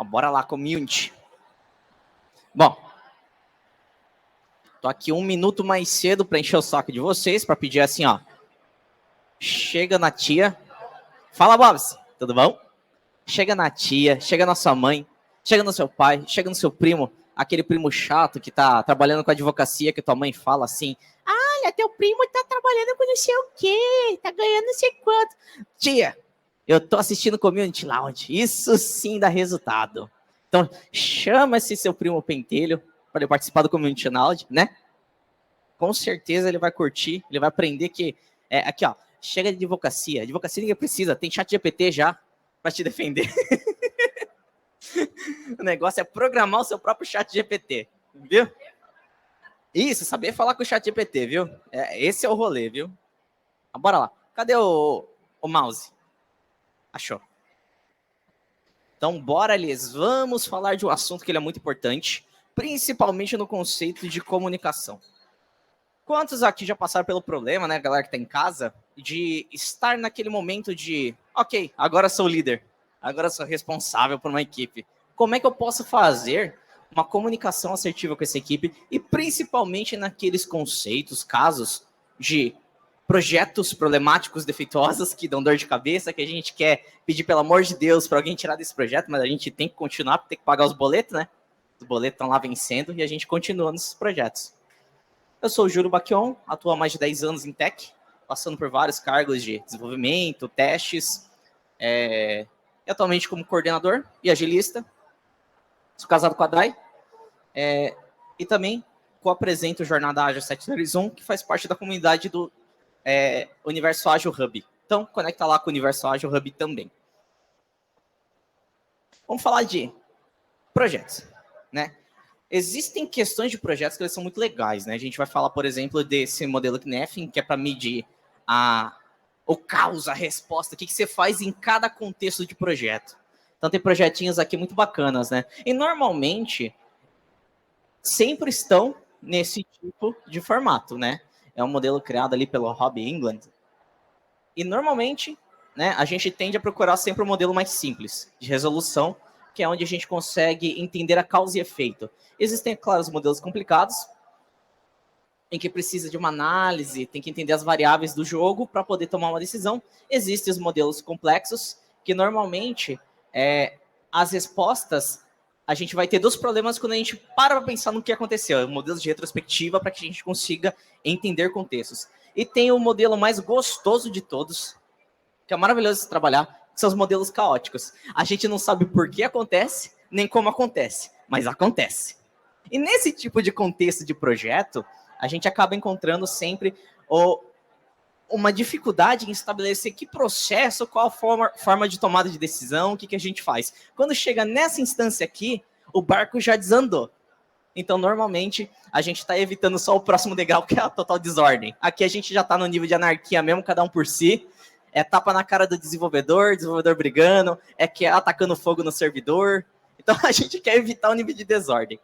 Bora lá, community. Bom, tô aqui 1 minuto mais cedo para encher o saco de vocês, para pedir assim, ó. Chega na tia. Fala, Bobs, tudo bom? Chega na tia, chega na sua mãe, chega no seu pai, chega no seu primo, aquele primo chato que tá trabalhando com a advocacia, que tua mãe fala assim, olha, teu primo tá trabalhando com não sei o quê, tá ganhando não sei quanto. Tia, eu tô assistindo Community Lounge, isso sim dá resultado. Então, chama esse seu primo pentelho para ele participar do Community Lounge, né? Com certeza ele vai curtir, ele vai aprender que, aqui ó, chega de advocacia, ninguém precisa, tem chat GPT já para te defender. O negócio é programar o seu próprio chat GPT, viu? Isso, saber falar com o chat GPT, viu? Esse é o rolê, viu? Bora lá. Cadê o mouse? Achou. Então, bora, Liz. Vamos falar de um assunto que ele é muito importante, principalmente no conceito de comunicação. Quantos aqui já passaram pelo problema, né, galera que tá em casa, de estar naquele momento de, ok, agora sou líder, agora sou responsável por uma equipe. Como é que eu posso fazer uma comunicação assertiva com essa equipe e principalmente naqueles conceitos, casos de projetos problemáticos, defeituosos, que dão dor de cabeça, que a gente quer pedir, pelo amor de Deus, para alguém tirar desse projeto, mas a gente tem que continuar, porque tem que pagar os boletos, né? Os boletos estão lá vencendo e a gente continua nesses projetos. Eu sou o Júlio Baquion, atuo há mais de 10 anos em tech, passando por vários cargos de desenvolvimento, testes, e atualmente como coordenador e agilista. Sou casado com a Dai, e também co-apresento o Jornada Ágil 701, que faz parte da comunidade do Universo Ágil Hub. Então, conecta lá com o Universo Ágil Hub também. Vamos falar de projetos, né? Existem questões de projetos que eles são muito legais, né? A gente vai falar, por exemplo, desse modelo Kneffing, que é para medir o caos, a resposta, o que você faz em cada contexto de projeto. Então, tem projetinhos aqui muito bacanas, né? E, normalmente, sempre estão nesse tipo de formato, né? É um modelo criado ali pelo Rob England. E, normalmente, né, a gente tende a procurar sempre um modelo mais simples, de resolução, que é onde a gente consegue entender a causa e efeito. Existem, claro, os modelos complicados, em que precisa de uma análise, tem que entender as variáveis do jogo para poder tomar uma decisão. Existem os modelos complexos, que normalmente as respostas a gente vai ter dos problemas quando a gente para pensar no que aconteceu. Modelos de retrospectiva para que a gente consiga entender contextos. E tem o modelo mais gostoso de todos, que é maravilhoso de trabalhar, que são os modelos caóticos. A gente não sabe por que acontece, nem como acontece, mas acontece. E nesse tipo de contexto de projeto, a gente acaba encontrando sempre uma dificuldade em estabelecer que processo, qual forma de tomada de decisão, o que a gente faz. Quando chega nessa instância aqui, o barco já desandou. Então, normalmente, a gente está evitando só o próximo degrau, que é a total desordem. Aqui a gente já está no nível de anarquia mesmo, cada um por si. É tapa na cara do desenvolvedor brigando, que é atacando fogo no servidor. Então, a gente quer evitar o nível de desordem.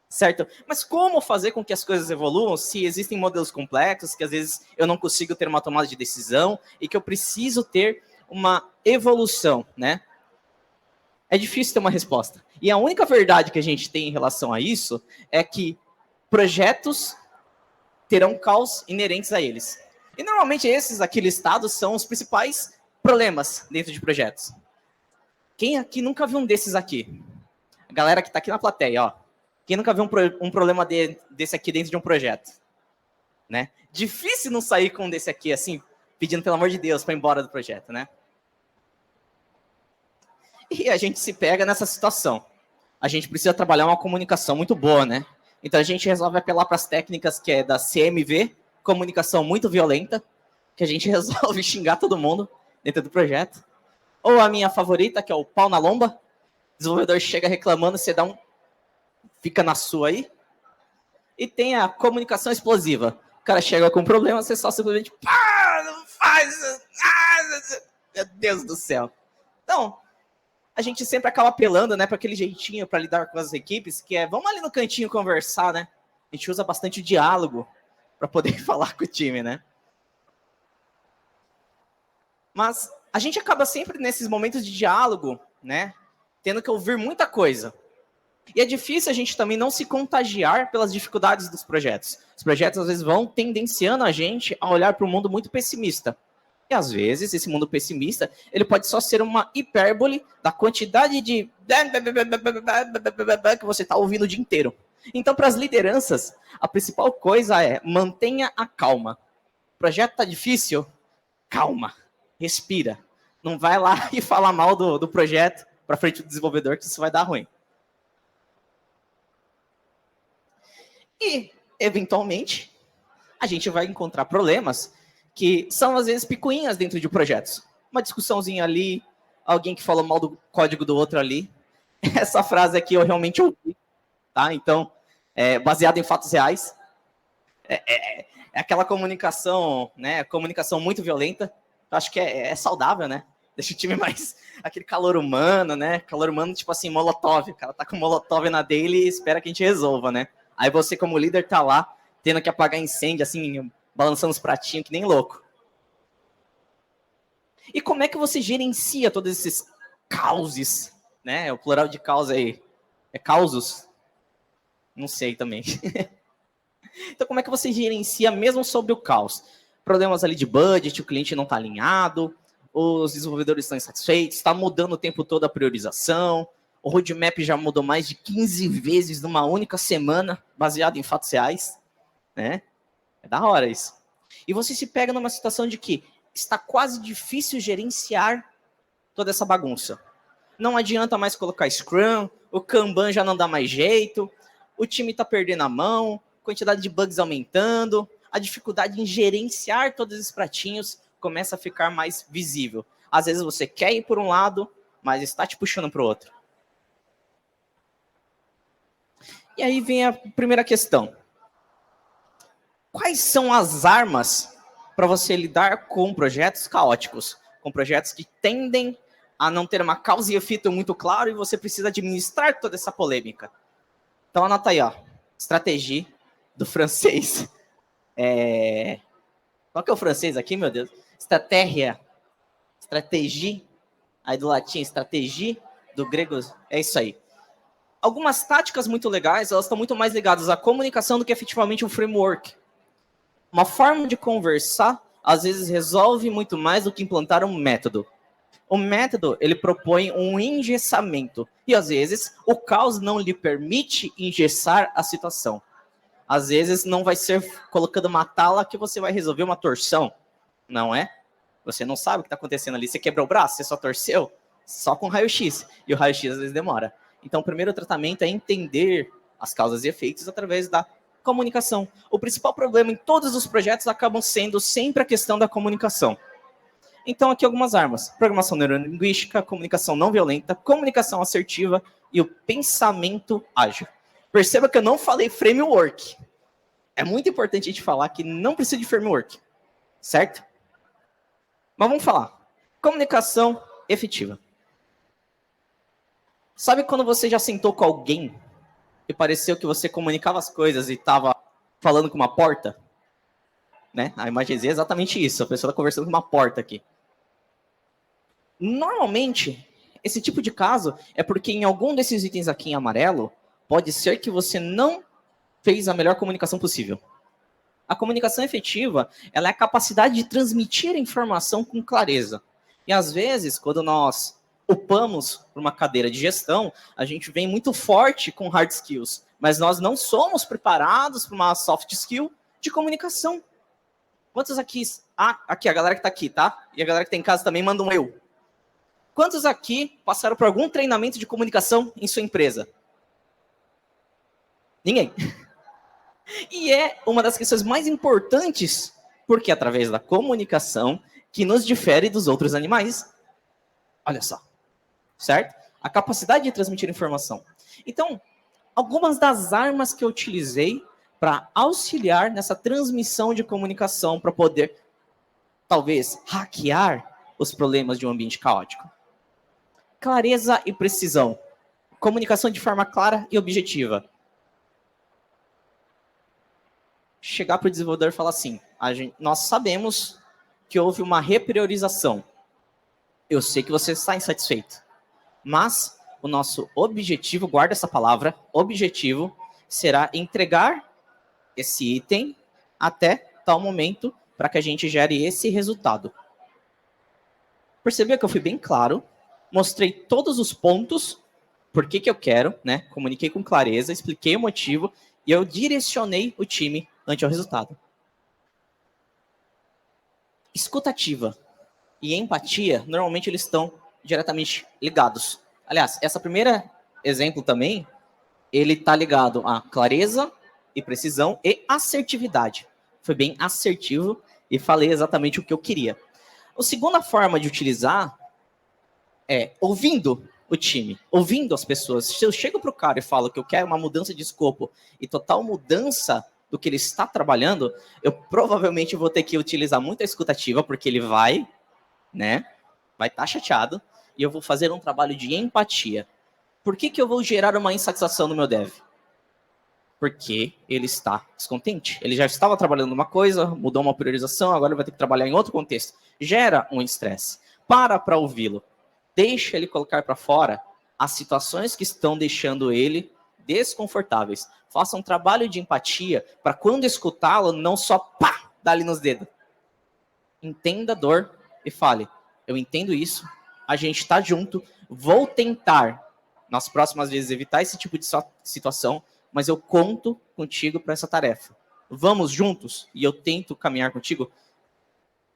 Certo? Mas como fazer com que as coisas evoluam se existem modelos complexos, que às vezes eu não consigo ter uma tomada de decisão e que eu preciso ter uma evolução, né? É difícil ter uma resposta. E a única verdade que a gente tem em relação a isso é que projetos terão caos inerentes a eles. E normalmente esses aqui listados são os principais problemas dentro de projetos. Quem aqui nunca viu um desses aqui? A galera que está aqui na plateia, ó. Quem nunca viu um problema desse aqui dentro de um projeto? Né? Difícil não sair com um desse aqui, assim, pedindo pelo amor de Deus para ir embora do projeto, né? E a gente se pega nessa situação. A gente precisa trabalhar uma comunicação muito boa, né? Então a gente resolve apelar para as técnicas que é da CMV, comunicação muito violenta, que a gente resolve xingar todo mundo dentro do projeto. Ou a minha favorita, que é o pau na lomba. O desenvolvedor chega reclamando, você dá fica na sua aí. E tem a comunicação explosiva. O cara chega com um problema, você só simplesmente não faz. Meu Deus do céu. Então, a gente sempre acaba apelando, né, para aquele jeitinho para lidar com as equipes, que é, vamos ali no cantinho conversar, né? A gente usa bastante diálogo para poder falar com o time, né? Mas a gente acaba sempre nesses momentos de diálogo, né, tendo que ouvir muita coisa. E é difícil a gente também não se contagiar pelas dificuldades dos projetos. Os projetos, às vezes, vão tendenciando a gente a olhar para um mundo muito pessimista. E, às vezes, esse mundo pessimista, ele pode só ser uma hipérbole da quantidade de que você está ouvindo o dia inteiro. Então, para as lideranças, a principal coisa é mantenha a calma. O projeto está difícil? Calma, respira. Não vai lá e falar mal do projeto para frente do desenvolvedor, que isso vai dar ruim. E, eventualmente, a gente vai encontrar problemas que são, às vezes, picuinhas dentro de projetos. Uma discussãozinha ali, alguém que falou mal do código do outro ali. Essa frase aqui eu realmente ouvi, tá? Então, baseado em fatos reais. É aquela comunicação, né? Comunicação muito violenta. Eu acho que é saudável, né? Deixa o time mais... Aquele calor humano, né? Calor humano, tipo assim, molotov. O cara tá com molotov na dele e espera que a gente resolva, né? Aí você, como líder, tá lá, tendo que apagar incêndio, assim, balançando os pratinhos, que nem louco. E como é que você gerencia todos esses causes, né? O plural de caos aí é causos? Não sei também. Então, como é que você gerencia mesmo sobre o caos? Problemas ali de budget, o cliente não está alinhado, os desenvolvedores estão insatisfeitos, está mudando o tempo todo a priorização, o roadmap já mudou mais de 15 vezes numa única semana, baseado em fatos reais, né? É da hora isso. E você se pega numa situação de que está quase difícil gerenciar toda essa bagunça. Não adianta mais colocar Scrum, o Kanban já não dá mais jeito, o time está perdendo a mão, quantidade de bugs aumentando, a dificuldade em gerenciar todos esses pratinhos começa a ficar mais visível. Às vezes você quer ir por um lado, mas está te puxando para o outro. E aí vem a primeira questão. Quais são as armas para você lidar com projetos caóticos? Com projetos que tendem a não ter uma causa e efeito muito claro e você precisa administrar toda essa polêmica. Então anota aí, ó. Estratégia do francês. Qual que é o francês aqui, meu Deus? Estratégia. Aí do latim, estratégia. Do grego, é isso aí. Algumas táticas muito legais, elas estão muito mais ligadas à comunicação do que efetivamente um framework. Uma forma de conversar, às vezes, resolve muito mais do que implantar um método. O método, ele propõe um engessamento. E, às vezes, o caos não lhe permite engessar a situação. Às vezes, não vai ser colocando uma tala que você vai resolver uma torção. Não é? Você não sabe o que está acontecendo ali. Você quebrou o braço, você só torceu? Só com raio-x. E o raio-x, às vezes, demora. Então, o primeiro tratamento é entender as causas e efeitos através da comunicação. O principal problema em todos os projetos acabam sendo sempre a questão da comunicação. Então, aqui algumas armas. Programação neurolinguística, comunicação não violenta, comunicação assertiva e o pensamento ágil. Perceba que eu não falei framework. É muito importante a gente falar que não precisa de framework. Certo? Mas vamos falar. Comunicação efetiva. Sabe quando você já sentou com alguém e pareceu que você comunicava as coisas e estava falando com uma porta? Né? A imagem é exatamente isso. A pessoa está conversando com uma porta aqui. Normalmente, esse tipo de caso é porque em algum desses itens aqui em amarelo, pode ser que você não fez a melhor comunicação possível. A comunicação efetiva, ela é a capacidade de transmitir a informação com clareza. E às vezes, quando nós upamos para uma cadeira de gestão, a gente vem muito forte com hard skills, mas nós não somos preparados para uma soft skill de comunicação. Quantos aqui? Aqui, a galera que está aqui, tá? E a galera que está em casa também, manda um eu. Quantos aqui passaram por algum treinamento de comunicação em sua empresa? Ninguém. E é uma das questões mais importantes, porque é através da comunicação que nos difere dos outros animais. Olha só. Certo? A capacidade de transmitir informação. Então, algumas das armas que eu utilizei para auxiliar nessa transmissão de comunicação, para poder, talvez, hackear os problemas de um ambiente caótico. Clareza e precisão. Comunicação de forma clara e objetiva. Chegar para o desenvolvedor e falar assim, nós sabemos que houve uma repriorização. Eu sei que você está insatisfeito. Mas o nosso objetivo, guarda essa palavra, objetivo, será entregar esse item até tal momento para que a gente gere esse resultado. Percebeu que eu fui bem claro, mostrei todos os pontos, por que eu quero, né? Comuniquei com clareza, expliquei o motivo e eu direcionei o time ante o resultado. Escutativa e empatia, normalmente eles estão diretamente ligados. Aliás, essa primeira exemplo também, ele está ligado a clareza e precisão e assertividade. Foi bem assertivo e falei exatamente o que eu queria. A segunda forma de utilizar é ouvindo o time, ouvindo as pessoas. Se eu chego para o cara e falo que eu quero uma mudança de escopo e total mudança do que ele está trabalhando, eu provavelmente vou ter que utilizar muita escutativa, porque ele vai, né, vai estar chateado, e eu vou fazer um trabalho de empatia. Por que eu vou gerar uma insatisfação no meu dev? Porque ele está descontente. Ele já estava trabalhando uma coisa, mudou uma priorização, agora ele vai ter que trabalhar em outro contexto. Gera um estresse. Para ouvi-lo. Deixa ele colocar para fora as situações que estão deixando ele desconfortáveis. Faça um trabalho de empatia para quando escutá-lo, não só pá, dá ali nos dedos. Entenda a dor e fale, eu entendo isso, a gente está junto, vou tentar, nas próximas vezes, evitar esse tipo de situação, mas eu conto contigo para essa tarefa. Vamos juntos e eu tento caminhar contigo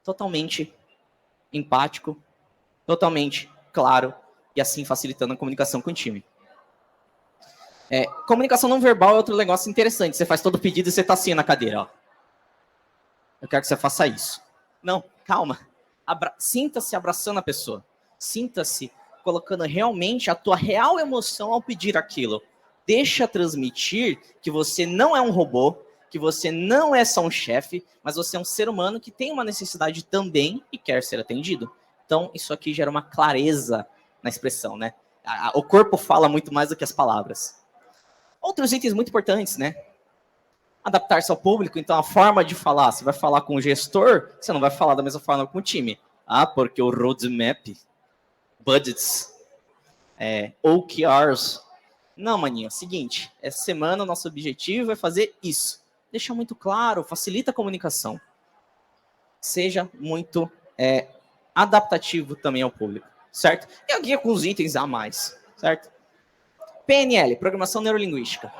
totalmente empático, totalmente claro e assim facilitando a comunicação com o time. Comunicação não verbal é outro negócio interessante. Você faz todo o pedido e você está assim na cadeira. Ó. Eu quero que você faça isso. Não, calma. Sinta-se abraçando a pessoa. Sinta-se colocando realmente a tua real emoção ao pedir aquilo. Deixa transmitir que você não é um robô, que você não é só um chefe, mas você é um ser humano que tem uma necessidade também e quer ser atendido. Então, isso aqui gera uma clareza na expressão, né? O corpo fala muito mais do que as palavras. Outros itens muito importantes, né? Adaptar-se ao público, então a forma de falar, você vai falar com o gestor, você não vai falar da mesma forma com o time. Porque o roadmap, budgets, OKRs. Não, maninho, é o seguinte, essa semana o nosso objetivo é fazer isso. Deixa muito claro, facilita a comunicação. Seja muito adaptativo também ao público, certo? E a guia com os itens a mais, certo? PNL, Programação Neurolinguística.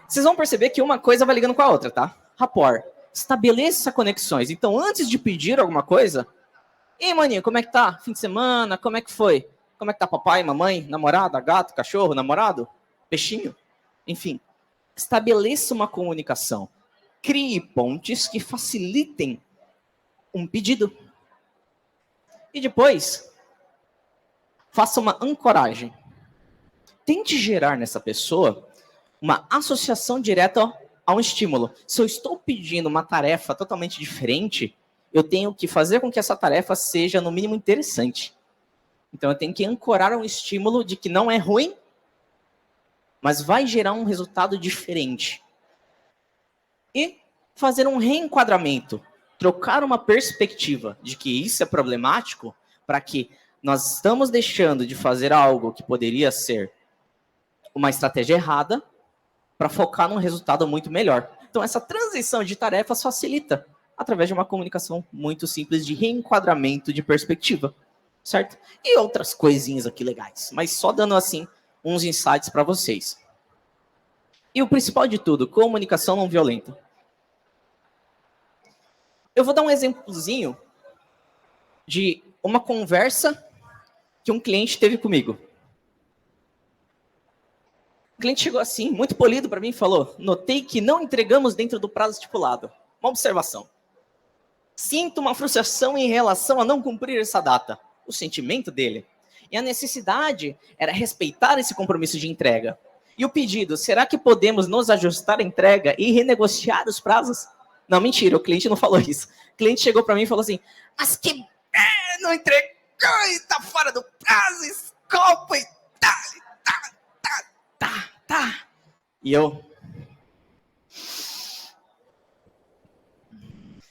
Vocês vão perceber que uma coisa vai ligando com a outra, tá? Rapport. Estabeleça conexões. Então, antes de pedir alguma coisa, ei, maninho, como é que tá? Fim de semana, como é que foi? Como é que tá papai, mamãe, namorada, gato, cachorro, namorado, peixinho? Enfim, estabeleça uma comunicação. Crie pontes que facilitem um pedido. E depois, faça uma ancoragem. Tente gerar nessa pessoa uma associação direta a um estímulo. Se eu estou pedindo uma tarefa totalmente diferente, eu tenho que fazer com que essa tarefa seja, no mínimo, interessante. Então, eu tenho que ancorar um estímulo de que não é ruim, mas vai gerar um resultado diferente. E fazer um reenquadramento, trocar uma perspectiva de que isso é problemático, para que nós estamos deixando de fazer algo que poderia ser uma estratégia errada, para focar num resultado muito melhor. Então, essa transição de tarefas facilita através de uma comunicação muito simples de reenquadramento de perspectiva, certo? E outras coisinhas aqui legais, mas só dando, assim, uns insights para vocês. E o principal de tudo, comunicação não violenta. Eu vou dar um exemplozinho de uma conversa que um cliente teve comigo. O cliente chegou assim, muito polido para mim e falou, notei que não entregamos dentro do prazo estipulado. Uma observação. Sinto uma frustração em relação a não cumprir essa data. O sentimento dele. E a necessidade era respeitar esse compromisso de entrega. E o pedido, será que podemos nos ajustar a entrega e renegociar os prazos? Não, mentira, o cliente não falou isso. O cliente chegou para mim e falou assim, mas que não entregou e tá fora do prazo, escopo e tá. E eu...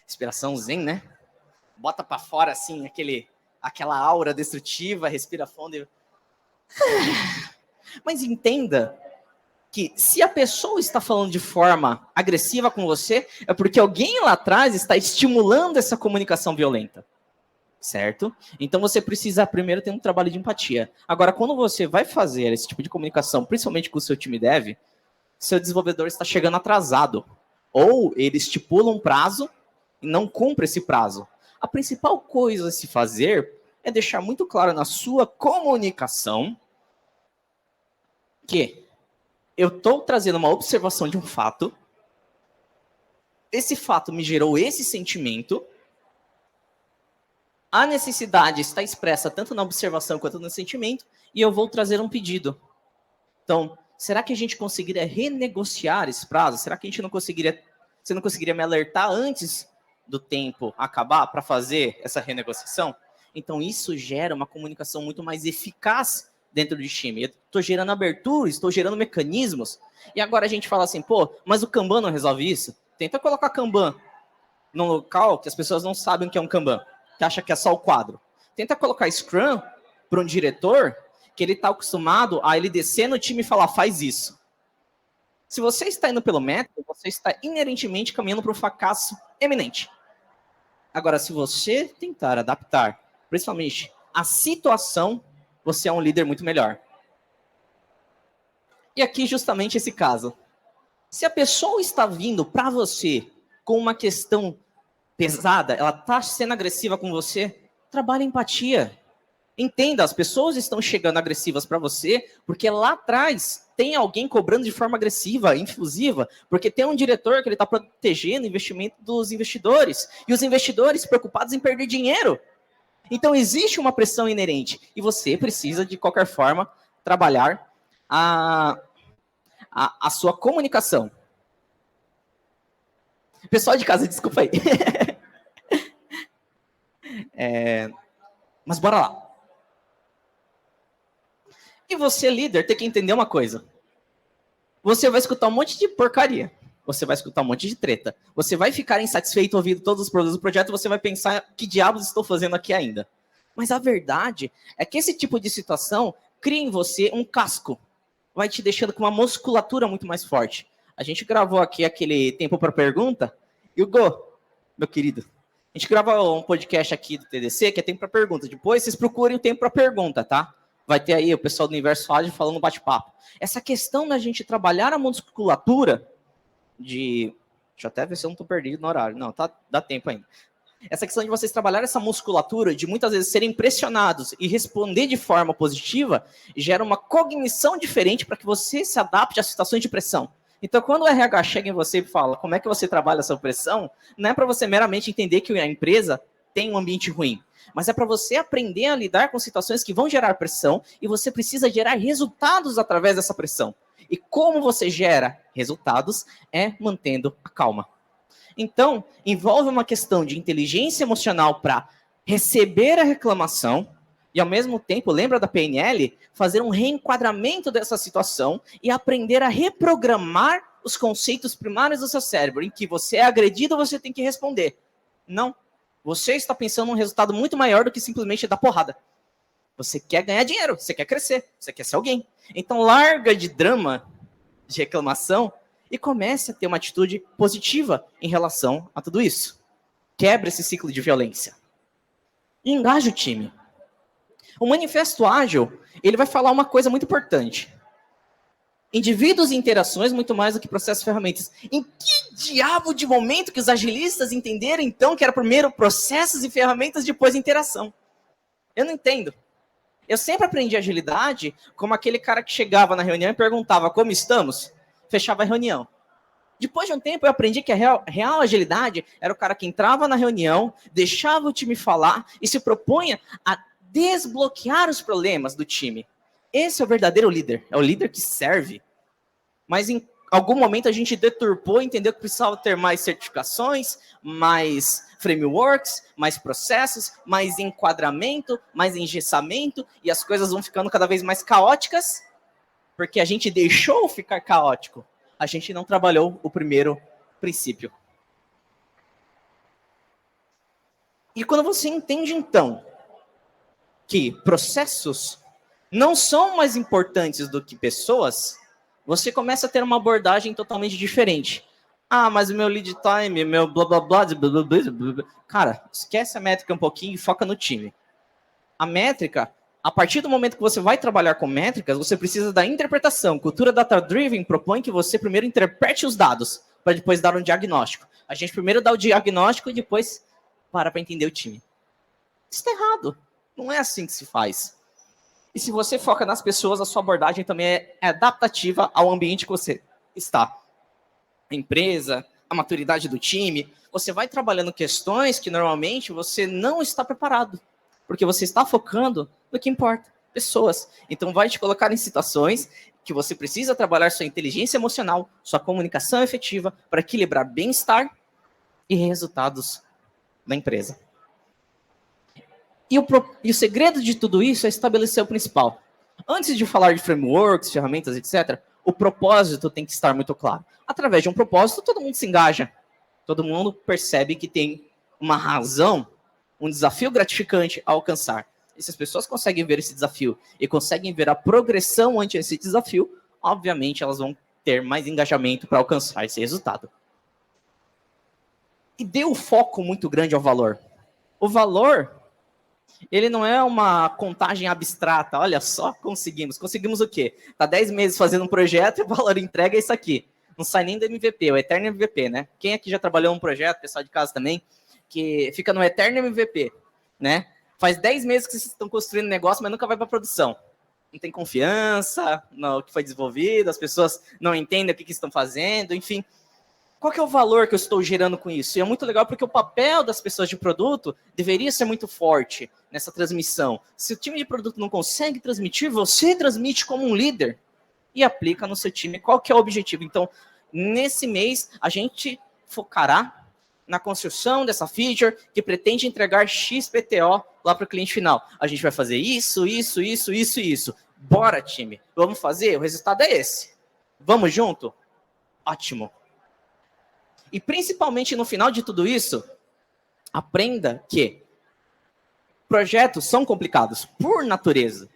Respiração zen, né? Bota pra fora, assim, aquela aura destrutiva, respira fundo e... Mas entenda que se a pessoa está falando de forma agressiva com você, é porque alguém lá atrás está estimulando essa comunicação violenta. Certo? Então você precisa primeiro ter um trabalho de empatia. Agora, quando você vai fazer esse tipo de comunicação, principalmente com o seu time dev, seu desenvolvedor está chegando atrasado. Ou ele estipula um prazo e não cumpre esse prazo. A principal coisa a se fazer é deixar muito claro na sua comunicação que eu estou trazendo uma observação de um fato, esse fato me gerou esse sentimento, a necessidade está expressa tanto na observação quanto no sentimento, e eu vou trazer um pedido. Então, será que a gente conseguiria renegociar esse prazo? Será que a gente não conseguiria, você não conseguiria me alertar antes do tempo acabar para fazer essa renegociação? Então, isso gera uma comunicação muito mais eficaz dentro do time. Eu estou gerando abertura, estou gerando mecanismos, e agora a gente fala assim, pô, mas o Kanban não resolve isso? Tenta colocar Kanban num local que as pessoas não sabem o que é um Kanban, que acha que é só o quadro. Tenta colocar Scrum para um diretor que ele está acostumado a ele descer no time e falar, faz isso. Se você está indo pelo método, você está inerentemente caminhando para o fracasso eminente. Agora, se você tentar adaptar, principalmente a situação, você é um líder muito melhor. E aqui justamente esse caso. Se a pessoa está vindo para você com uma questão pesada, ela está sendo agressiva com você, trabalhe empatia. Entenda, as pessoas estão chegando agressivas para você porque lá atrás tem alguém cobrando de forma agressiva, infusiva, porque tem um diretor que ele está protegendo o investimento dos investidores e os investidores preocupados em perder dinheiro. Então existe uma pressão inerente e você precisa, de qualquer forma, trabalhar a sua comunicação. Pessoal de casa, desculpa aí. Mas bora lá. E você, líder, tem que entender uma coisa. Você vai escutar um monte de porcaria. Você vai escutar um monte de treta. Você vai ficar insatisfeito ouvindo todos os problemas do projeto e você vai pensar, que diabos estou fazendo aqui ainda? Mas a verdade é que esse tipo de situação cria em você um casco. Vai te deixando com uma musculatura muito mais forte. A gente gravou aqui aquele tempo para pergunta. E o Hugo, meu querido, a gente gravou um podcast aqui do TDC que é tempo para pergunta. Depois vocês procurem o tempo para pergunta, tá? Vai ter aí o pessoal do Universo Ágil falando bate-papo. Essa questão da gente trabalhar a musculatura de... Deixa eu até ver se eu não estou perdido no horário. Não, tá, dá tempo ainda. Essa questão de vocês trabalhar essa musculatura, de muitas vezes serem pressionados e responder de forma positiva, gera uma cognição diferente para que você se adapte a situações de pressão. Então, quando o RH chega em você e fala como é que você trabalha essa pressão, não é para você meramente entender que a empresa tem um ambiente ruim, mas é para você aprender a lidar com situações que vão gerar pressão e você precisa gerar resultados através dessa pressão. E como você gera resultados é mantendo a calma. Então, envolve uma questão de inteligência emocional para receber a reclamação e, ao mesmo tempo, lembra da PNL? Fazer um reenquadramento dessa situação e aprender a reprogramar os conceitos primários do seu cérebro, em que você é agredido, você tem que responder. Não. Você está pensando num resultado muito maior do que simplesmente dar porrada. Você quer ganhar dinheiro, você quer crescer, você quer ser alguém. Então, larga de drama, de reclamação, e comece a ter uma atitude positiva em relação a tudo isso. Quebra esse ciclo de violência. E engaje o time. O Manifesto Ágil, ele vai falar uma coisa muito importante. Indivíduos e interações muito mais do que processos e ferramentas. Em que diabo de momento que os agilistas entenderam, então, que era primeiro processos e ferramentas, depois interação? Eu não entendo. Eu sempre aprendi agilidade como aquele cara que chegava na reunião e perguntava como estamos, fechava a reunião. Depois de um tempo, eu aprendi que a real agilidade era o cara que entrava na reunião, deixava o time falar e se propunha a desbloquear os problemas do time. Esse é o verdadeiro líder. É o líder que serve. Mas em algum momento a gente deturpou e entendeu que precisava ter mais certificações, mais frameworks, mais processos, mais enquadramento, mais engessamento, e as coisas vão ficando cada vez mais caóticas, porque a gente deixou ficar caótico. A gente não trabalhou o primeiro princípio. E quando você entende, então, que processos não são mais importantes do que pessoas, você começa a ter uma abordagem totalmente diferente. Ah, mas o meu lead time, meu blá blá blá, blá, blá, blá, blá. Cara, esquece a métrica um pouquinho e foca no time. A métrica, a partir do momento que você vai trabalhar com métricas, você precisa da interpretação. Cultura data-driven propõe que você primeiro interprete os dados, para depois dar um diagnóstico. A gente primeiro dá o diagnóstico e depois para entender o time. Isso está errado. Não é assim que se faz. E se você foca nas pessoas, a sua abordagem também é adaptativa ao ambiente que você está. A empresa, a maturidade do time. Você vai trabalhando questões que normalmente você não está preparado. Porque você está focando no que importa, pessoas. Então vai te colocar em situações que você precisa trabalhar sua inteligência emocional, sua comunicação efetiva para equilibrar bem-estar e resultados da empresa. E o segredo de tudo isso é estabelecer o principal. Antes de falar de frameworks, ferramentas, etc., o propósito tem que estar muito claro. Através de um propósito, todo mundo se engaja. Todo mundo percebe que tem uma razão, um desafio gratificante a alcançar. E se as pessoas conseguem ver esse desafio e conseguem ver a progressão ante esse desafio, obviamente elas vão ter mais engajamento para alcançar esse resultado. E dê um foco muito grande ao valor. O valor, ele não é uma contagem abstrata. Olha só, conseguimos. Conseguimos o quê? Tá 10 meses fazendo um projeto e o valor entrega é isso aqui. Não sai nem do MVP, o eterno MVP, né? Quem aqui já trabalhou em um projeto, pessoal de casa também, que fica no eterno MVP, né? Faz 10 meses que vocês estão construindo negócio, mas nunca vai para produção. Não tem confiança no que foi desenvolvido, as pessoas não entendem o que estão fazendo, enfim. Qual que é o valor que eu estou gerando com isso? E é muito legal porque o papel das pessoas de produto deveria ser muito forte nessa transmissão. Se o time de produto não consegue transmitir, você transmite como um líder e aplica no seu time. Qual que é o objetivo? Então, nesse mês, a gente focará na construção dessa feature que pretende entregar XPTO lá para o cliente final. A gente vai fazer isso, isso, isso, isso e isso. Bora, time. Vamos fazer? O resultado é esse. Vamos junto? Ótimo. E principalmente no final de tudo isso, aprenda que projetos são complicados por natureza.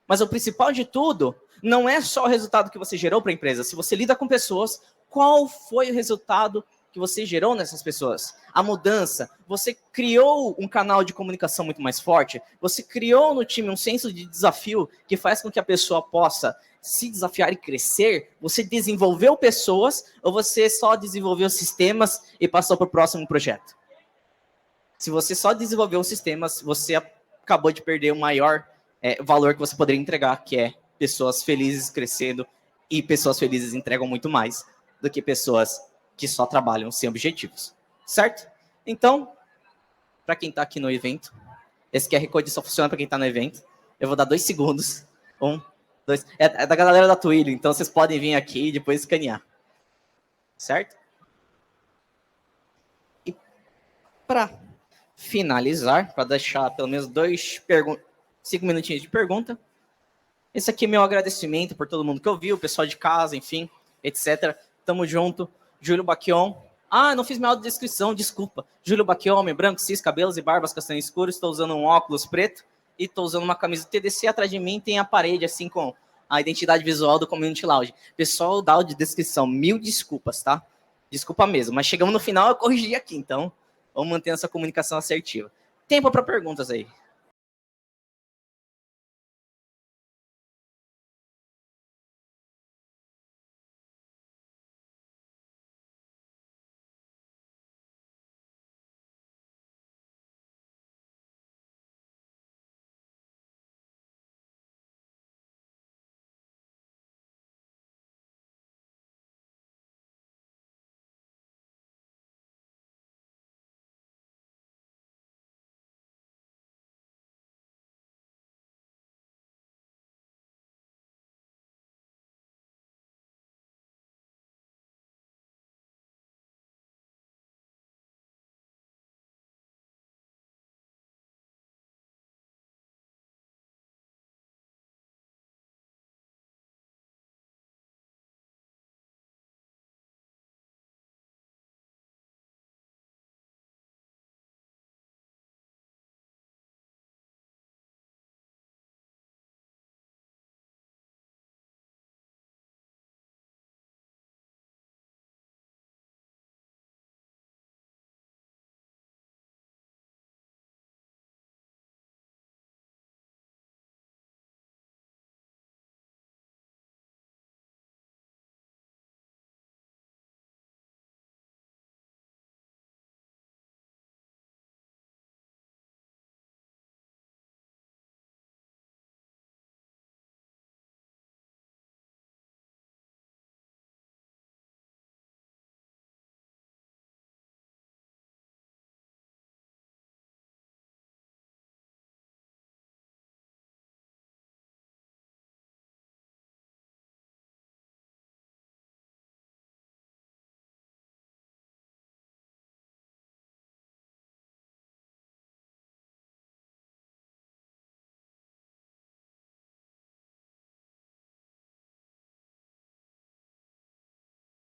Mas o principal de tudo não é só o resultado que você gerou para a empresa. Se você lida com pessoas, qual foi o resultado que você gerou nessas pessoas? A mudança. Você criou um canal de comunicação muito mais forte. Você criou no time um senso de desafio que faz com que a pessoa possa se desafiar e crescer. Você desenvolveu pessoas ou você só desenvolveu sistemas e passou para o próximo projeto? Se você só desenvolveu sistemas, você acabou de perder o maior valor que você poderia entregar, que é pessoas felizes crescendo, e pessoas felizes entregam muito mais do que pessoas que só trabalham sem objetivos, certo? Então, para quem está aqui no evento, esse QR Code só funciona para quem está no evento. Eu vou dar 2 segundos. 1, 2. É da galera da Twilio, então vocês podem vir aqui e depois escanear. Certo? E para finalizar, para deixar pelo menos 5 minutinhos de pergunta, esse aqui é meu agradecimento por todo mundo que ouviu, o pessoal de casa, enfim, etc. Tamo junto. Júlio Baquion. Ah, não fiz minha audiodescrição, desculpa. Júlio Baquion, homem branco, cis, cabelos e barbas castanho escuro. Estou usando um óculos preto e estou usando uma camisa TDC. Atrás de mim tem a parede, assim, com a identidade visual do Community Lounge. Pessoal da audiodescrição, 1000 desculpas, tá? Desculpa mesmo, mas chegamos no final, eu corrigi aqui, então vamos manter essa comunicação assertiva. Tempo para perguntas aí.